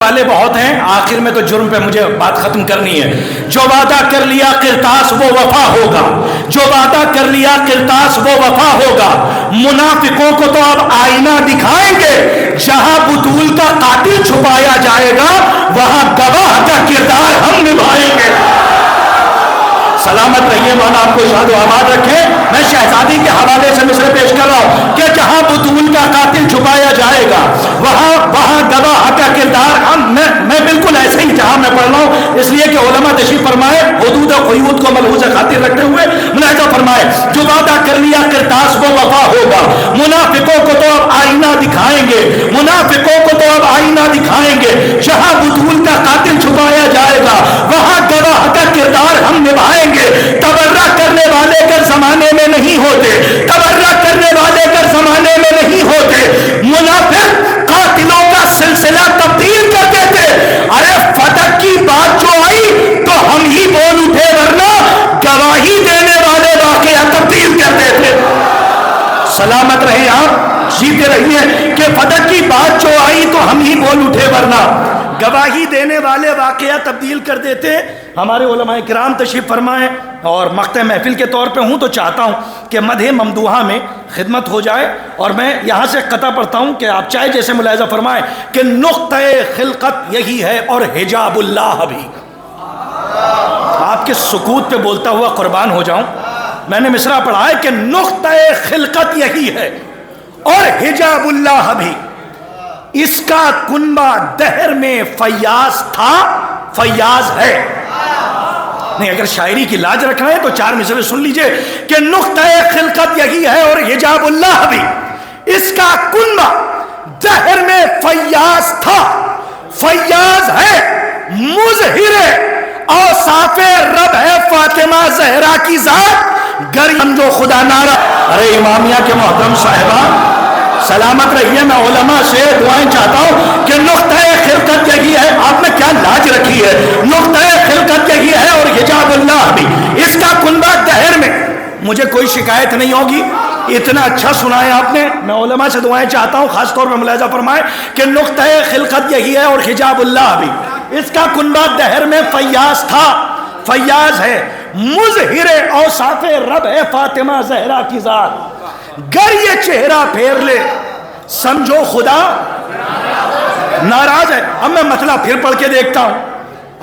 والے بہت ہیں، آخر میں تو جرم پہ مجھے بات ختم کرنی ہے۔ جو وعدہ کر لیا قرطاس وہ وفا ہوگا، جو وعدہ کر لیا قرطاس وہ وفا ہوگا۔ منافقوں کو تو اب آئینہ دکھائیں گے، جہاں بطول کا قاتل چھپایا جائے گا وہاں گواہ کا کردار ہم نبھائیں گے۔ سلامت رہیے، مولا آپ کو شاد و آباد رکھے۔ میں شہزادی کے حوالے سے مصرع پیش کر رہا ہوں کہ جہاں بطول کا قاتل چھپایا جائے گا وہاں گواہ کا کردار ہم۔ میں بالکل ایسے ہی جہاں میں پڑھ رہا ہوں، اس لیے کہ علماء تشریف فرمائے، حدود و قیود کو ملحوظ خاطر رکھتے ہوئے ملاحظہ فرمائے، جو وعدہ کر لیا قرطاس وہ وفا ہوگا۔ منافقوں کو تو اب آئینہ دکھائیں گے، منافقوں کو تو اب آئینہ دکھائیں گے، جہاں بطول کا قاتل چھپایا جائے گا وہاں گواہ کا کردار ہم نبھائیں گے۔ تبرہ کرنے والے اگر زمانے میں نہیں ہوتے، تبرہ کرنے والے اگر زمانے میں نہیں ہوتے، منافق قاتلوں کا سلسلہ تبدیل کر دیتے۔ ارے فتح کی بات جو آئی تو ہم ہی بول اٹھے، ورنہ گواہی دینے والے واقعہ تبدیل کر دیتے۔ سلامت رہیں آپ، جیتے رہیے کہ فتح کی بات جو آئی تو ہم ہی بول اٹھے، ورنہ گواہی دینے والے واقعہ تبدیل کر دیتے۔ ہمارے علماء کرام تشریف فرمائیں، اور مقطع محفل کے طور پہ ہوں تو چاہتا ہوں کہ مدح ممدوحہ میں خدمت ہو جائے، اور میں یہاں سے قطع پڑھتا ہوں کہ آپ چاہے جیسے ملاحظہ فرمائیں کہ نقطۂ خلقت یہی ہے اور حجاب اللہ بھی۔ آپ کے سکوت پہ بولتا ہوا قربان ہو جاؤں، میں نے مصرع پڑھا ہے کہ نقطۂ خلقت یہی ہے اور حجاب اللہ بھی۔ اس کا کنبہ دہر میں فیاض تھا، فیاض ہے۔ نہیں، اگر شاعری کی لاج رکھنا ہے تو چار مصرے سن لیجئے کہ نقطۂ خلقت یہی ہے اور حجاب اللہ بھی۔ اس کا کنبہ دہر میں فیاض تھا، فیاض ہے، مظہر اوصاف رب ہے فاطمہ زہرا کی ذات، گر سمجھو خدا نارا۔ ارے امامیہ کے محترم صاحبان، سلامت رہیے، میں علماء سے دعائیں چاہتا ہوں کہ نقطۂ خلقت یہی ہے۔ آپ نے کیا لاج رکھی ہے، نقطۂ خلقت یہی ہے اور حجاب اللہ بھی۔ اس کا کنبہ دہر میں، مجھے کوئی شکایت نہیں ہوگی، اتنا اچھا سنایا آپ نے۔ میں علماء سے دعائیں چاہتا ہوں، خاص طور پر ملاحظہ فرمائیں کہ نقطۂ خلقت یہی ہے اور حجاب اللہ بھی۔ اس کا کنبہ دہر میں فیاض تھا، فیاض ہے، مظہر اوصاف رب ہے فاطمہ زہرا کی ذات، گر یہ چہرہ پھیر لے سمجھو خدا ناراض ہے۔ اب میں مطلع پھر پڑھ کے دیکھتا ہوں،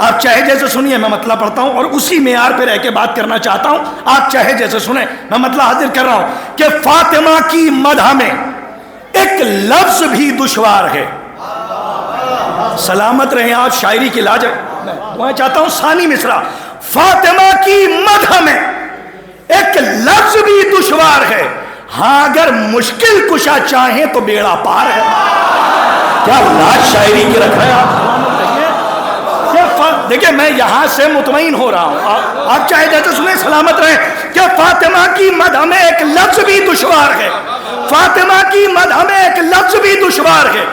آپ چاہے جیسے سنیے، میں مطلع پڑھتا ہوں اور اسی معیار پہ رہ کے بات کرنا چاہتا ہوں، آپ چاہے جیسے سنیں، میں مطلع حاضر کر رہا ہوں کہ فاطمہ کی مدح میں ایک لفظ بھی دشوار ہے۔ سلامت رہیں آپ، شاعری کی لاج میں چاہتا ہوں ثانی مصرع، فاطمہ کی مدح میں ایک لفظ بھی دشوار ہے، ہاں اگر مشکل کشا چاہیں تو بیڑا پار ہے۔ کیا لاج شاعری کی رکھ رہے ہیں آپ؟ دیکھیں میں یہاں سے مطمئن ہو رہا ہوں، آپ چاہے جیسے سنیں، سلامت رہیں کہ فاطمہ کی مدح میں ایک لفظ بھی دشوار ہے، فاطمہ کی مدح میں ایک لفظ بھی دشوار ہے،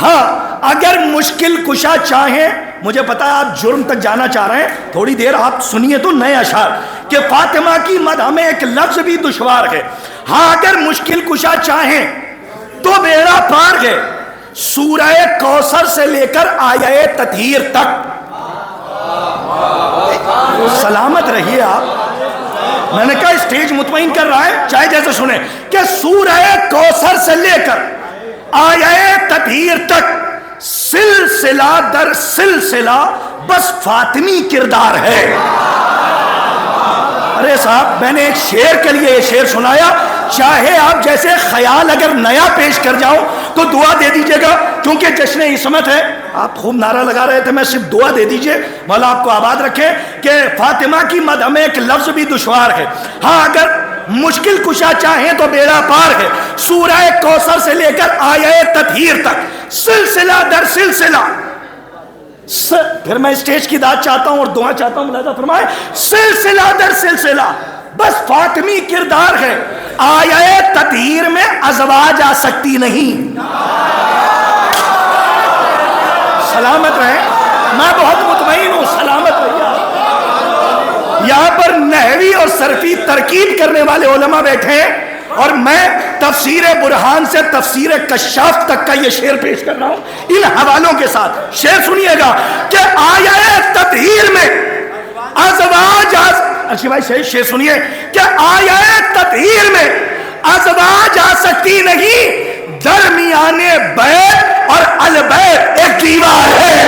ہاں اگر مشکل کشا چاہیں۔ مجھے پتا ہے آپ جرم تک جانا چاہ رہے ہیں، تھوڑی دیر آپ سنیے تو نئے اشعار کہ فاطمہ کی مدح میں ایک لفظ بھی دشوار ہے، ہاں اگر مشکل کشا چاہیں تو بیڑا پار ہے۔ سورہ کوثر سے لے کر آیہ تطہیر تک، سلامت رہیے آپ، میں نے کہا اسٹیج مطمئن کر رہا ہے، چاہے جیسے سنیں کہ سورہ کوثر سے لے کر آیہ تطہیر تک سلسلہ در سلسلہ بس فاطمی کردار ہے۔ ارے صاحب، میں نے ایک شعر کے لیے یہ شعر سنایا، چاہے آپ جیسے خیال اگر نیا پیش کر جاؤں تو دعا دے دیجئے گا، کیونکہ جشن عصمت ہے۔ آپ خوب نعرہ لگا رہے تھے، میں صرف دعا دے دیجئے، مولا آپ کو آباد رکھے کہ فاطمہ کی مدح میں ایک لفظ بھی دشوار ہے، ہاں اگر مشکل کشا چاہیں تو بیڑا پار ہے۔ سورہ کوثر سے لے کر آیہ تطہیر تک سلسلہ در سلسلہ، پھر میں اسٹیج کی داد چاہتا ہوں اور دعا چاہتا ہوں، ملاحظہ فرمائے، سلسلہ در سلسلہ بس فاطمی کردار ہے۔ آیہ تطہیر میں ازواج آ سکتی نہیں۔ سلامت رہیں، میں بہت مطمئن ہوں، سلامت رہیے۔ یہاں پر نحوی اور صرفی ترکیب کرنے والے علماء بیٹھے ہیں، اور میں تفسیر برہان سے تفسیر کشاف تک کا یہ شعر پیش کر رہا ہوں ان حوالوں کے ساتھ. شعر سنیے گا کہ آیہ تطہیر میں ازواج اچھی بھائی شعر سنیے کہ آیہ تطہیر میں ازواج آ سکتی نہیں, درمیان بیت اور البیت ایک دیوار ہے.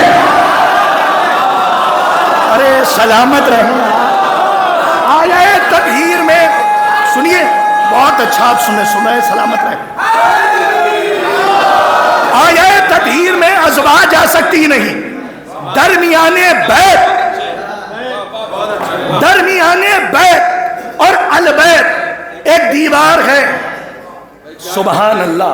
ارے سلامت رہے. آیہ تطہیر میں سنیے, بہت اچھا آپ سنیں سلامت رہے. آیہ تطہیر میں ازواج آ سکتی نہیں, درمیان بیت اور البیت ایک دیوار ہے. سبحان اللہ.